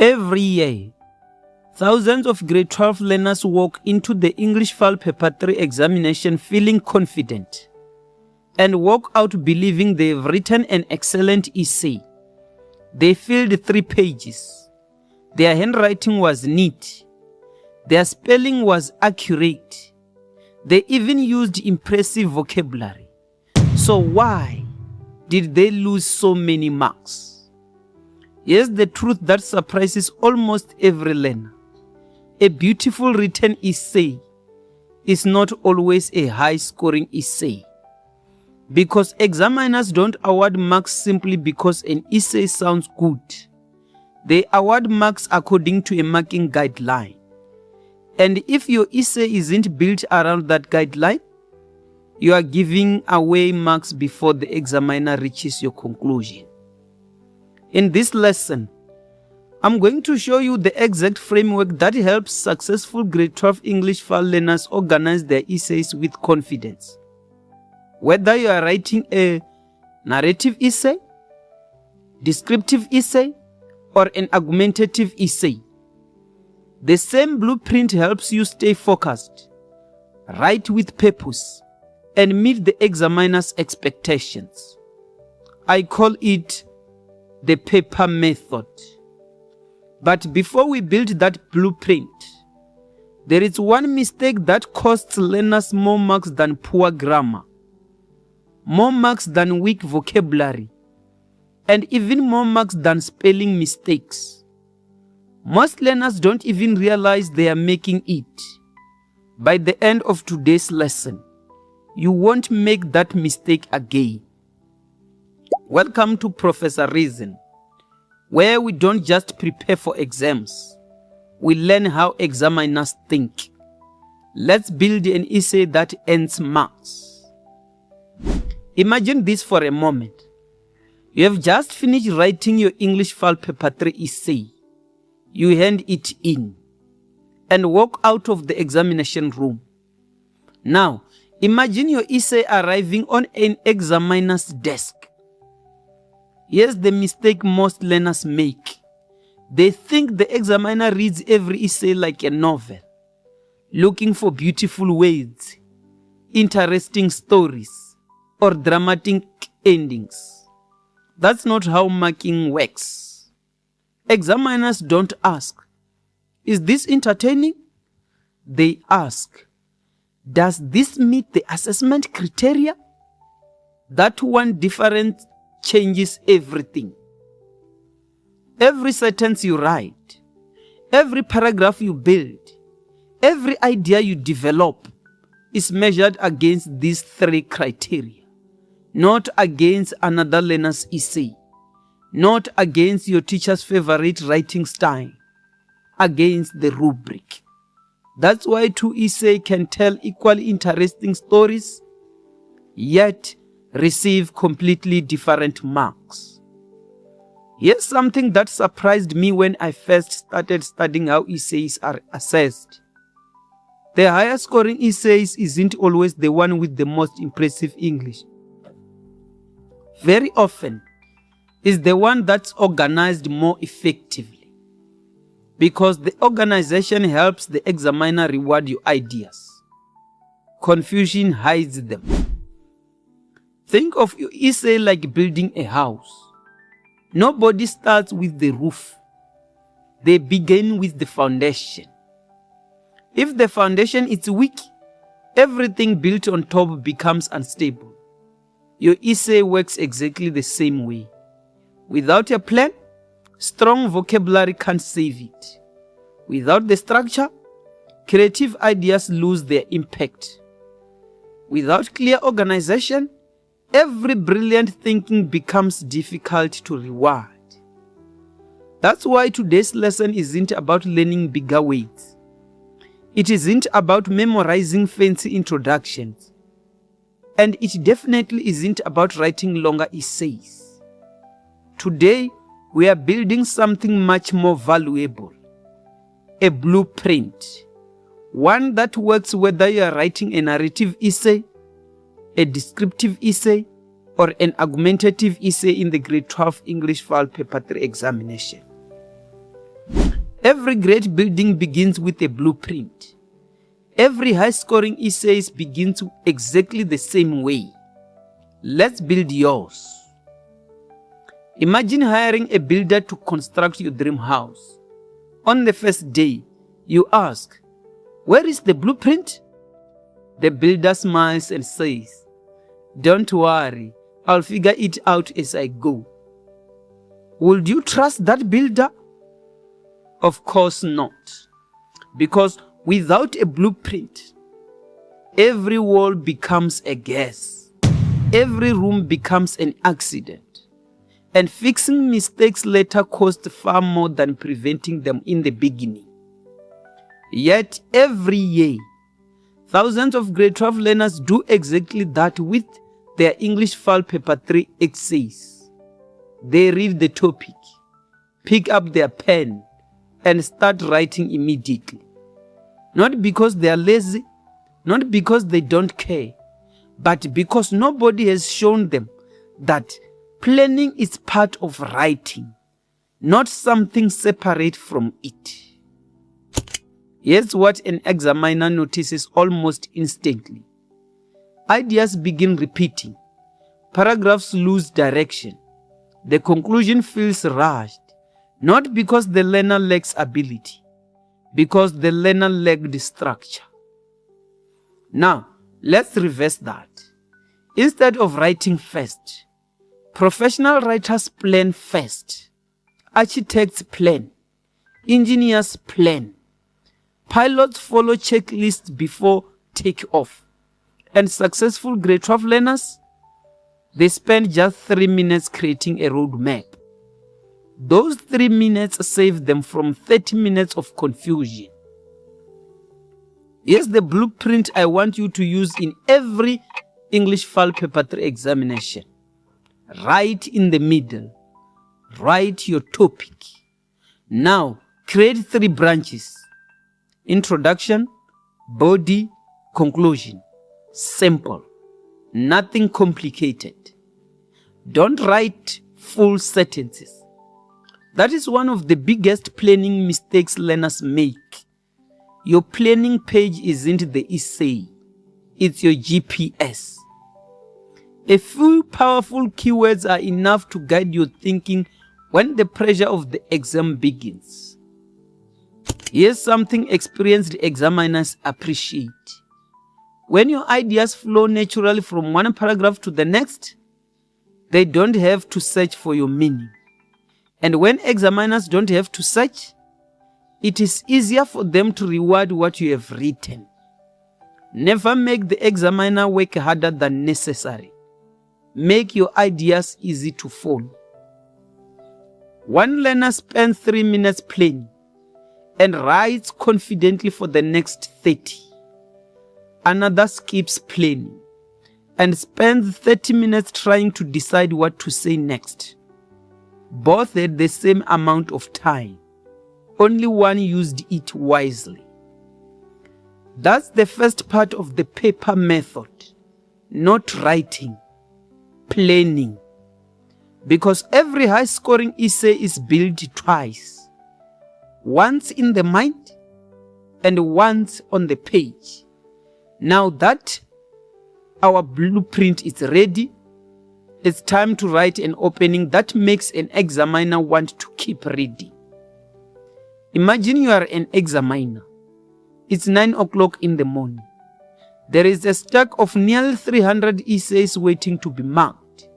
Every year, thousands of grade 12 learners walk into the English FAL Paper 3 examination feeling confident and walk out believing they've written an excellent essay. They filled 3 pages. Their handwriting was neat. Their spelling was accurate. They even used impressive vocabulary. So why did they lose so many marks? Here's the truth that surprises almost every learner. A beautiful written essay is not always a high-scoring essay, because examiners don't award marks simply because an essay sounds good. They award marks according to a marking guideline. And if your essay isn't built around that guideline, you are giving away marks before the examiner reaches your conclusion. In this lesson, I'm going to show you the exact framework that helps successful grade 12 English FAL learners organize their essays with confidence. Whether you are writing a narrative essay, descriptive essay, or an argumentative essay, the same blueprint helps you stay focused, write with purpose, and meet the examiner's expectations. I call it the P.A.P.E.R method. But before we build that blueprint, there is one mistake that costs learners more marks than poor grammar, more marks than weak vocabulary, and even more marks than spelling mistakes. Most learners don't even realize they are making it. By the end of today's lesson, you won't make that mistake again. Welcome to Professor Reason, where we don't just prepare for exams, we learn how examiners think. Let's build an essay that earns marks. Imagine this for a moment. You have just finished writing your English FAL Paper 3 essay. You hand it in and walk out of the examination room. Now, imagine your essay arriving on an examiner's desk. Here's the mistake most learners make. They think the examiner reads every essay like a novel, looking for beautiful words, interesting stories, or dramatic endings. That's not how marking works. Examiners don't ask, "Is this entertaining?" They ask, "Does this meet the assessment criteria?" That one difference changes everything. Every sentence you write, every paragraph you build, every idea you develop is measured against these 3 criteria, not against another learner's essay, not against your teacher's favorite writing style, against the rubric. That's why 2 essays can tell equally interesting stories, yet receive completely different marks. Here's something that surprised me when I first started studying how essays are assessed. The higher scoring essays isn't always the one with the most impressive English. Very often, it's the one that's organized more effectively, because the organization helps the examiner reward your ideas. Confusion hides them. Think of your essay like building a house. Nobody starts with the roof. They begin with the foundation. If the foundation is weak, everything built on top becomes unstable. Your essay works exactly the same way. Without a plan, strong vocabulary can't save it. Without the structure, creative ideas lose their impact. Without clear organization, every brilliant thinking becomes difficult to reward. That's why today's lesson isn't about learning bigger words. It isn't about memorizing fancy introductions. And it definitely isn't about writing longer essays. Today, we are building something much more valuable. A blueprint. One that works whether you are writing a narrative essay, a descriptive essay, or an argumentative essay in the grade 12 English FAL Paper 3 examination. Every great building begins with a blueprint. Every high-scoring essay begins exactly the same way. Let's build yours. Imagine hiring a builder to construct your dream house. On the first day, you ask, "Where is the blueprint?" The builder smiles and says, "Don't worry, I'll figure it out as I go." Would you trust that builder? Of course not. Because without a blueprint, every wall becomes a guess. Every room becomes an accident. And fixing mistakes later costs far more than preventing them in the beginning. Yet every year, thousands of grade 12 learners do exactly that with their English FAL Paper 3 essays. They read the topic, pick up their pen, and start writing immediately. Not because they are lazy, not because they don't care, but because nobody has shown them that planning is part of writing, not something separate from it. Here's what an examiner notices almost instantly. Ideas begin repeating. Paragraphs lose direction. The conclusion feels rushed, not because the learner lacks ability, because the learner lacked structure. Now, let's reverse that. Instead of writing first, professional writers plan first. Architects plan. Engineers plan. Pilots follow checklists before takeoff. And successful grade 12 learners, they spend just 3 minutes creating a roadmap. Those 3 minutes save them from 30 minutes of confusion. Here's the blueprint I want you to use in every English FAL Paper 3 examination. Right in the middle. Write your topic. Now, create 3 branches. Introduction, body, conclusion. Simple. Nothing complicated. Don't write full sentences. That is one of the biggest planning mistakes learners make. Your planning page isn't the essay. It's your GPS. A few powerful keywords are enough to guide your thinking when the pressure of the exam begins. Here's something experienced examiners appreciate. When your ideas flow naturally from one paragraph to the next, they don't have to search for your meaning. And when examiners don't have to search, it is easier for them to reward what you have written. Never make the examiner work harder than necessary. Make your ideas easy to follow. One learner spends 3 minutes planning and writes confidently for the next 30. Another skips planning and spends 30 minutes trying to decide what to say next. Both had the same amount of time. Only one used it wisely. That's the first part of the paper method. Not writing, planning. Because every high-scoring essay is built twice. Once in the mind and once on the page. Now that our blueprint is ready, it's time to write an opening that makes an examiner want to keep reading. Imagine you are an examiner. It's 9 o'clock in the morning. There is a stack of nearly 300 essays waiting to be marked.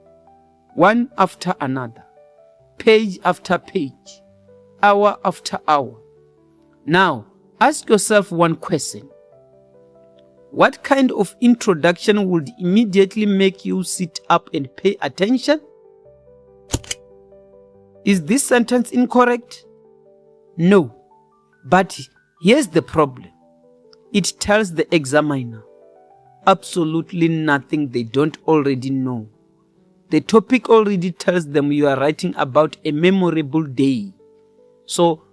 One after another. Page after page. Hour after hour. Now, ask yourself one question. What kind of introduction would immediately make you sit up and pay attention? Is this sentence incorrect? No. But here's the problem. It tells the examiner absolutely nothing they don't already know. The topic already tells them you are writing about a memorable day. So,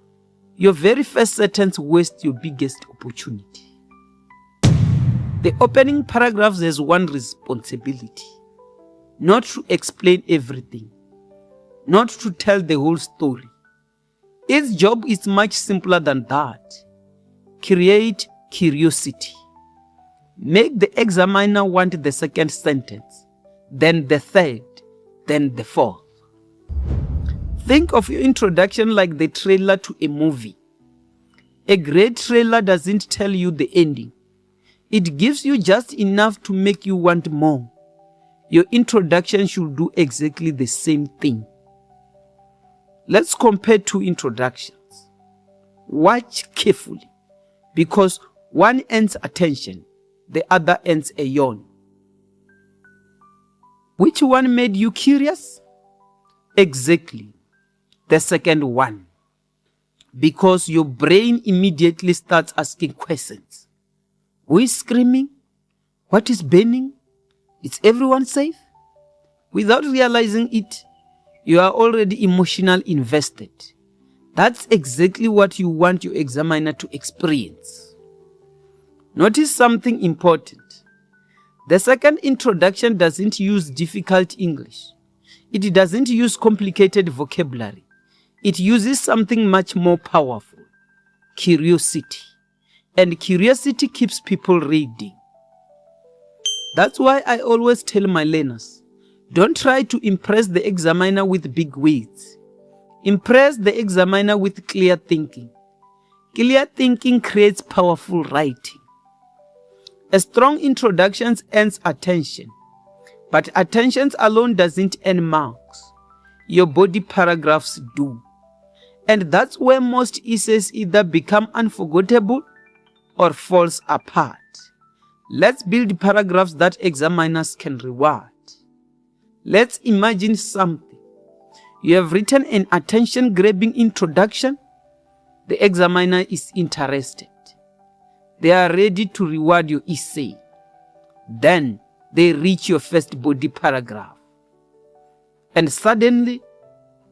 your very first sentence wastes your biggest opportunity. The opening paragraphs has one responsibility. Not to explain everything. Not to tell the whole story. Its job is much simpler than that. Create curiosity. Make the examiner want the second sentence, then the third, then the fourth. Think of your introduction like the trailer to a movie. A great trailer doesn't tell you the ending. It gives you just enough to make you want more. Your introduction should do exactly the same thing. Let's compare two introductions. Watch carefully, because one ends attention, the other ends a yawn. Which one made you curious? Exactly, the second one. Because your brain immediately starts asking questions. Who is screaming? What is burning? Is everyone safe? Without realizing it, you are already emotionally invested. That's exactly what you want your examiner to experience. Notice something important. The second introduction doesn't use difficult English. It doesn't use complicated vocabulary. It uses something much more powerful: curiosity. And curiosity keeps people reading. That's why I always tell my learners, don't try to impress the examiner with big words. Impress the examiner with clear thinking. Clear thinking creates powerful writing. A strong introduction earns attention, but attention alone doesn't earn marks. Your body paragraphs do. And that's where most essays either become unforgettable or falls apart. Let's build paragraphs that examiners can reward. Let's imagine something. You have written an attention-grabbing introduction. The examiner is interested. They are ready to reward your essay. Then they reach your first body paragraph. And suddenly,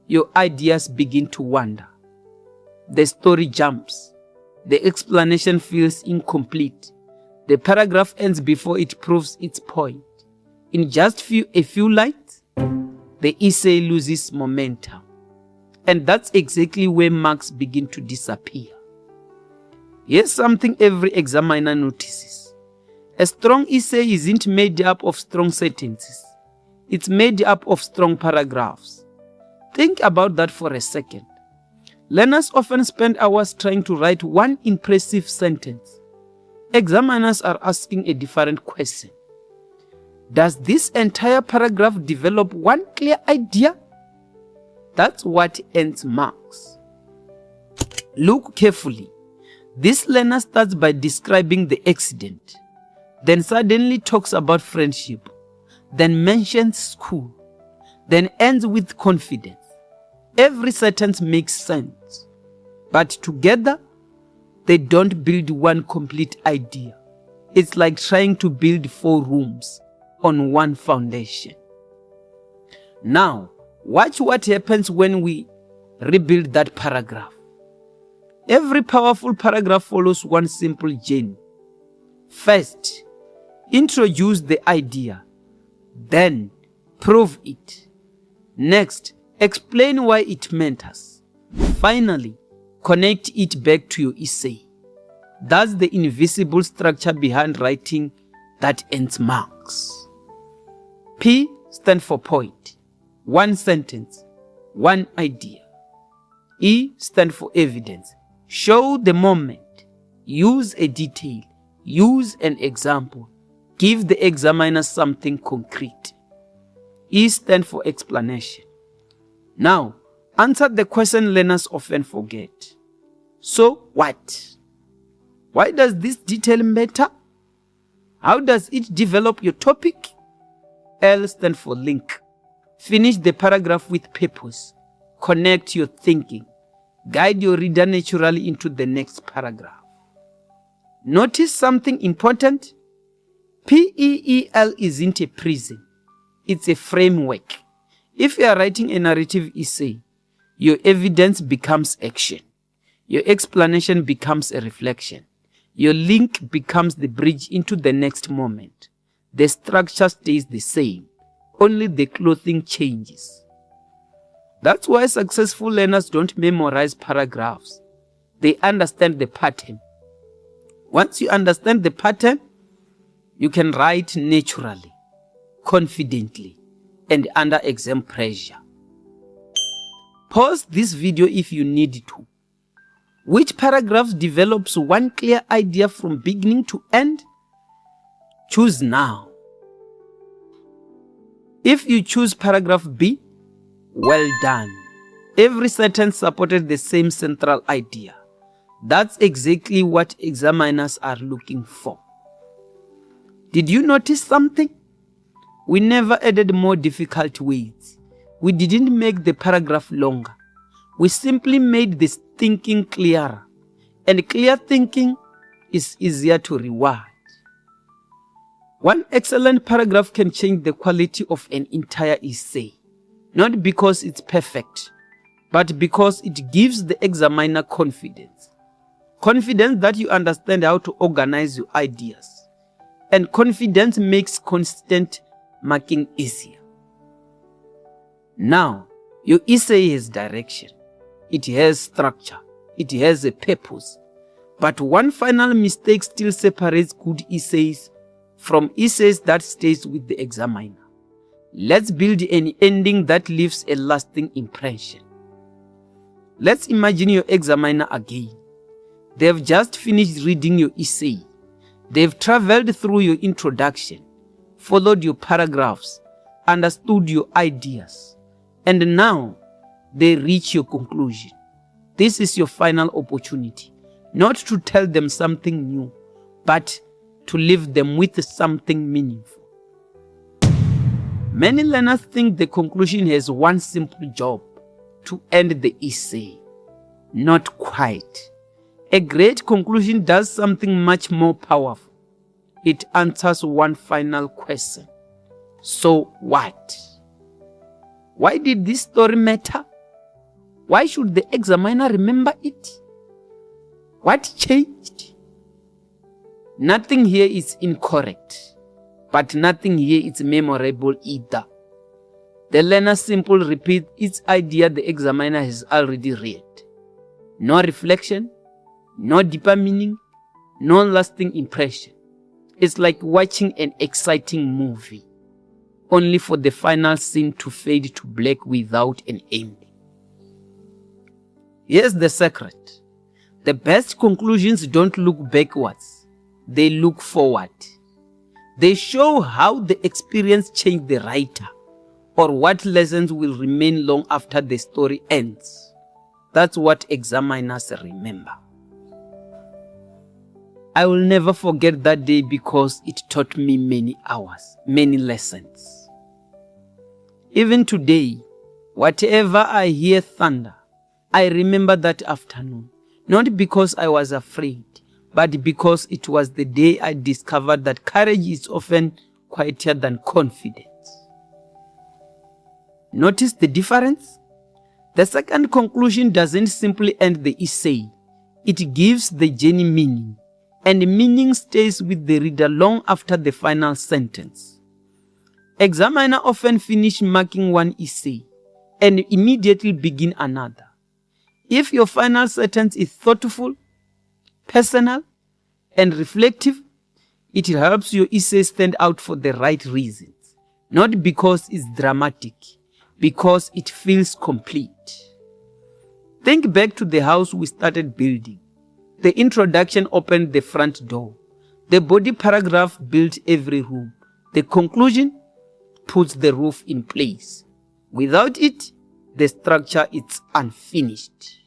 your ideas begin to wander. The story jumps. The explanation feels incomplete. The paragraph ends before it proves its point. In just a few lines, the essay loses momentum. And that's exactly where marks begin to disappear. Here's something every examiner notices. A strong essay isn't made up of strong sentences. It's made up of strong paragraphs. Think about that for a second. Learners often spend hours trying to write one impressive sentence. Examiners are asking a different question. Does this entire paragraph develop one clear idea? That's what earns marks. Look carefully. This learner starts by describing the accident, then suddenly talks about friendship, then mentions school, then ends with confidence. Every sentence makes sense, but together, they don't build one complete idea. It's like trying to build 4 rooms on one foundation. Now, watch what happens when we rebuild that paragraph. Every powerful paragraph follows one simple journey. First, introduce the idea. Then, prove it. Next, explain why it matters. Finally, connect it back to your essay. That's the invisible structure behind writing that earns marks. P stands for point. One sentence, one idea. E stands for evidence. Show the moment. Use a detail. Use an example. Give the examiner something concrete. E stands for explanation. Now, answer the question learners often forget. So what? Why does this detail matter? How does it develop your topic? L stands for link. Finish the paragraph with purpose. Connect your thinking. Guide your reader naturally into the next paragraph. Notice something important? P.E.R. isn't a prison. It's a framework. If you are writing a narrative essay, your evidence becomes action. Your explanation becomes a reflection. Your link becomes the bridge into the next moment. The structure stays the same. Only the clothing changes. That's why successful learners don't memorize paragraphs. They understand the pattern. Once you understand the pattern, you can write naturally, confidently, and under exam pressure. Pause this video if you need to. Which paragraph develops one clear idea from beginning to end? Choose now. If you choose paragraph B, well done. Every sentence supported the same central idea. That's exactly what examiners are looking for. Did you notice something? We never added more difficult words. We didn't make the paragraph longer. We simply made this thinking clearer. And clear thinking is easier to reward. One excellent paragraph can change the quality of an entire essay. Not because it's perfect, but because it gives the examiner confidence. Confidence that you understand how to organize your ideas. And confidence makes constant marking easier. Now, your essay has direction. It has structure. It has a purpose. But one final mistake still separates good essays from essays that stays with the examiner. Let's build an ending that leaves a lasting impression. Let's imagine your examiner again. They've just finished reading your essay. They've traveled through your introduction, followed your paragraphs, understood your ideas, and now they reach your conclusion. This is your final opportunity, not to tell them something new, but to leave them with something meaningful. Many learners think the conclusion has one simple job: to end the essay. Not quite. A great conclusion does something much more powerful. It answers one final question. So what? Why did this story matter? Why should the examiner remember it? What changed? Nothing here is incorrect, but nothing here is memorable either. The learner simply repeats its idea the examiner has already read. No reflection, no deeper meaning, no lasting impression. It's like watching an exciting movie, only for the final scene to fade to black without an ending. Here's the secret. The best conclusions don't look backwards. They look forward. They show how the experience changed the writer, or what lessons will remain long after the story ends. That's what examiners remember. I will never forget that day because it taught me many hours, many lessons. Even today, whatever I hear thunder, I remember that afternoon, not because I was afraid, but because it was the day I discovered that courage is often quieter than confidence. Notice the difference? The second conclusion doesn't simply end the essay. It gives the journey meaning, and meaning stays with the reader long after the final sentence. Examiners often finish marking one essay and immediately begin another. If your final sentence is thoughtful, personal, and reflective, it helps your essay stand out for the right reasons, not because it's dramatic, because it feels complete. Think back to the house we started building. The introduction opened the front door. The body paragraph built every room. The conclusion puts the roof in place. Without it, the structure is unfinished.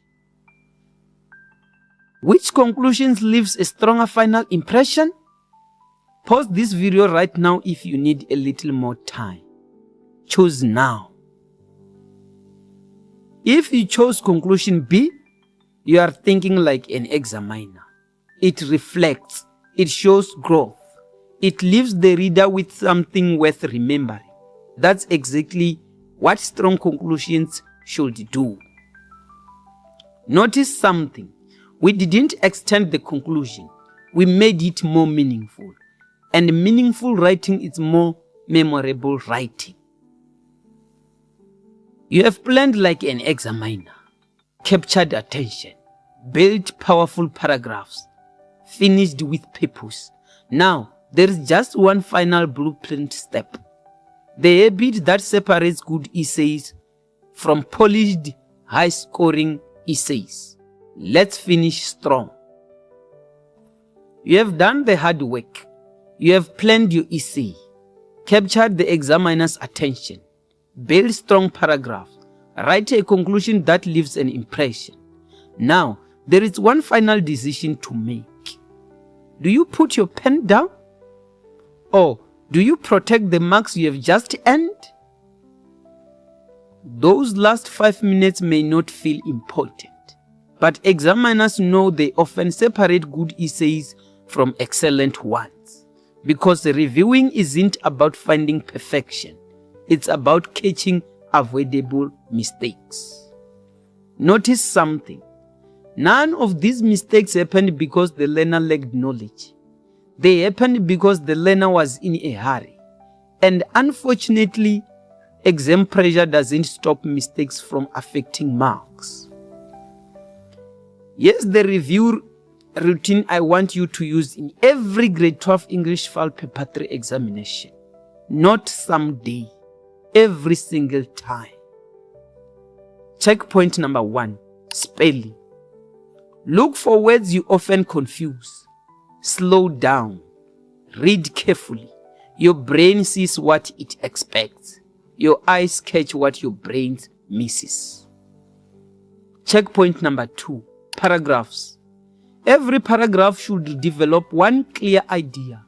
Which conclusions leaves a stronger final impression? Pause this video right now if you need a little more time. Choose now. If you chose conclusion B, you are thinking like an examiner. It reflects, it shows growth, it leaves the reader with something worth remembering. That's exactly what strong conclusions should do. Notice something. We didn't extend the conclusion. We made it more meaningful. And meaningful writing is more memorable writing. You have planned like an examiner, captured attention, built powerful paragraphs, finished with purpose. Now, there is just one final blueprint step. The habit that separates good essays from polished, high-scoring essays. Let's finish strong. You have done the hard work. You have planned your essay, captured the examiner's attention, build strong paragraphs, write a conclusion that leaves an impression. Now, there is one final decision to make. Do you put your pen down? Or do you protect the marks you have just earned? Those last 5 minutes may not feel important, but examiners know they often separate good essays from excellent ones, because reviewing isn't about finding perfection. It's about catching avoidable mistakes. Notice something. None of these mistakes happened because the learner lacked knowledge. They happened because the learner was in a hurry. And unfortunately, exam pressure doesn't stop mistakes from affecting marks. Here's the review routine I want you to use in every grade 12 English FAL Paper 3 examination. Not someday, every single time. Checkpoint number 1, spelling. Look for words you often confuse. Slow down. Read carefully. Your brain sees what it expects. Your eyes catch what your brain misses. Checkpoint number 2, paragraphs. Every paragraph should develop one clear idea.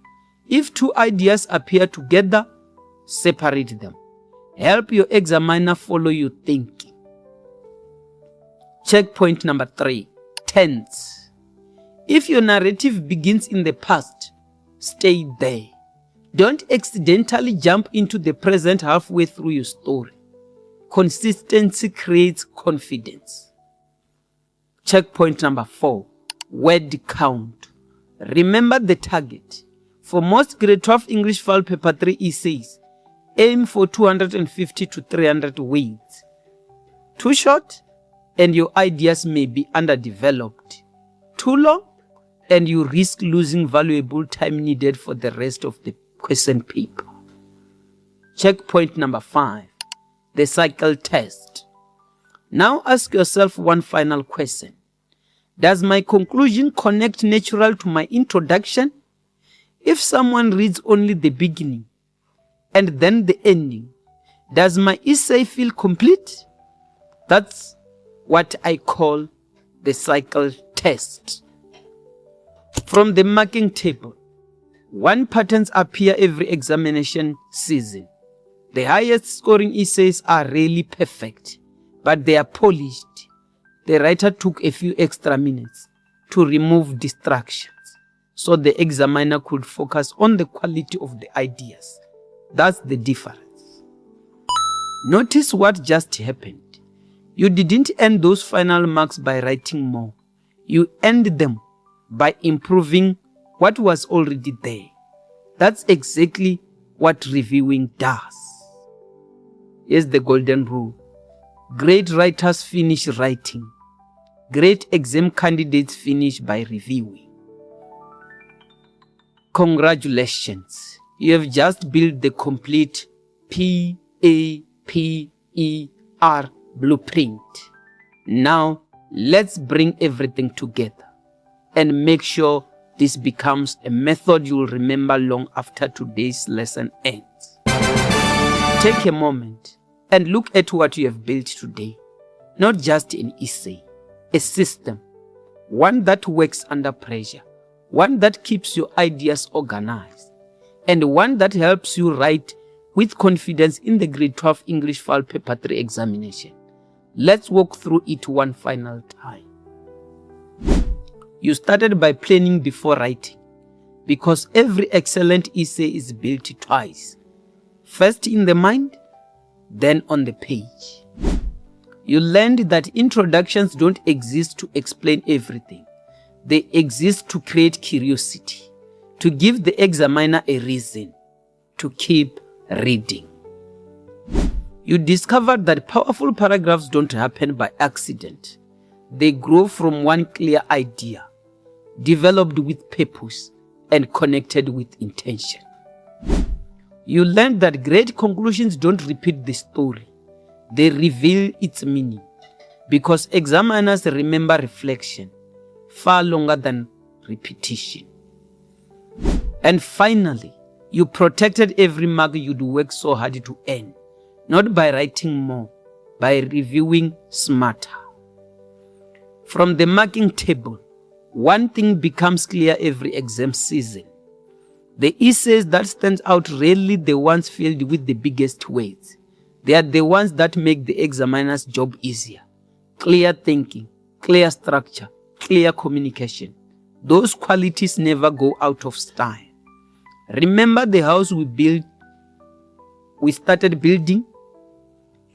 If 2 ideas appear together, separate them. Help your examiner follow your thinking. Checkpoint number 3, tense. If your narrative begins in the past, stay there. Don't accidentally jump into the present halfway through your story. Consistency creates confidence. Checkpoint number 4, word count. Remember the target. For most grade 12 English FAL Paper 3 essays, aim for 250 to 300 words. Too short, and your ideas may be underdeveloped. Too long, and you risk losing valuable time needed for the rest of the question paper. Checkpoint number 5, the cycle test. Now ask yourself one final question. Does my conclusion connect naturally to my introduction? If someone reads only the beginning and then the ending, does my essay feel complete? That's what I call the cycle test. From the marking table, 1 patterns appear every examination season. The highest scoring essays are really perfect, but they are polished. The writer took a few extra minutes to remove distractions so the examiner could focus on the quality of the ideas. That's the difference. Notice what just happened. You didn't earn those final marks by writing more. You earned them by improving what was already there. That's exactly what reviewing does. Here's the golden rule. Great writers finish writing. Great exam candidates finish by reviewing. Congratulations. You have just built the complete P.A.P.E.R. blueprint. Now, let's bring everything together and make sure this becomes a method you'll remember long after today's lesson ends. Take a moment and look at what you have built today. Not just an essay, a system, one that works under pressure, one that keeps your ideas organized, and one that helps you write with confidence in the grade 12 English FAL Paper 3 examination. Let's walk through it one final time. You started by planning before writing, because every excellent essay is built twice. First in the mind, then on the page. You learned that introductions don't exist to explain everything. They exist to create curiosity, to give the examiner a reason to keep reading. you discovered that powerful paragraphs don't happen by accident. They grow from one clear idea, developed with purpose and connected with intention. You learned that great conclusions don't repeat the story. They reveal its meaning, because examiners remember reflection far longer than repetition. And finally, you protected every mark you'd worked so hard to earn, not by writing more, by reviewing smarter. From the marking table, one thing becomes clear every exam season. The essays that stand out rarely the ones filled with the biggest words. They are the ones that make the examiner's job easier. Clear thinking, clear structure, clear communication. Those qualities never go out of style. Remember the house we started building?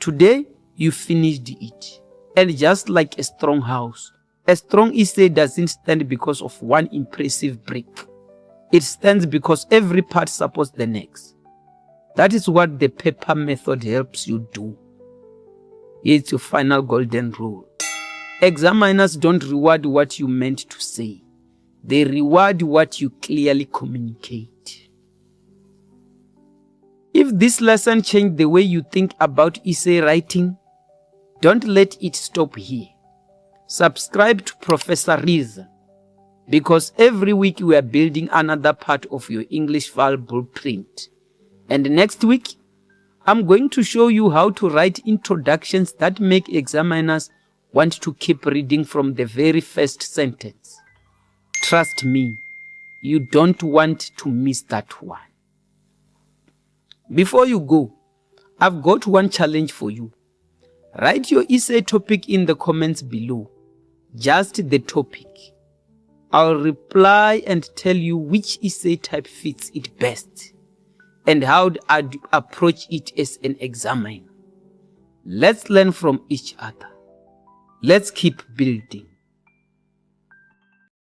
Today, you finished it. And just like a strong house, a strong essay doesn't stand because of one impressive brick. It stands because every part supports the next. That is what the P.A.P.E.R method helps you do. Here's your final golden rule. Examiners don't reward what you meant to say. They reward what you clearly communicate. If this lesson changed the way you think about essay writing, don't let it stop here. Subscribe to Professor Reason, because every week we are building another part of your English FAL blueprint. And next week, I'm going to show you how to write introductions that make examiners want to keep reading from the very first sentence. Trust me, you don't want to miss that one. Before you go, I've got one challenge for you. Write your essay topic in the comments below. Just the topic. I'll reply and tell you which essay type fits it best and how I'd approach it as an examiner. Let's learn from each other. Let's keep building.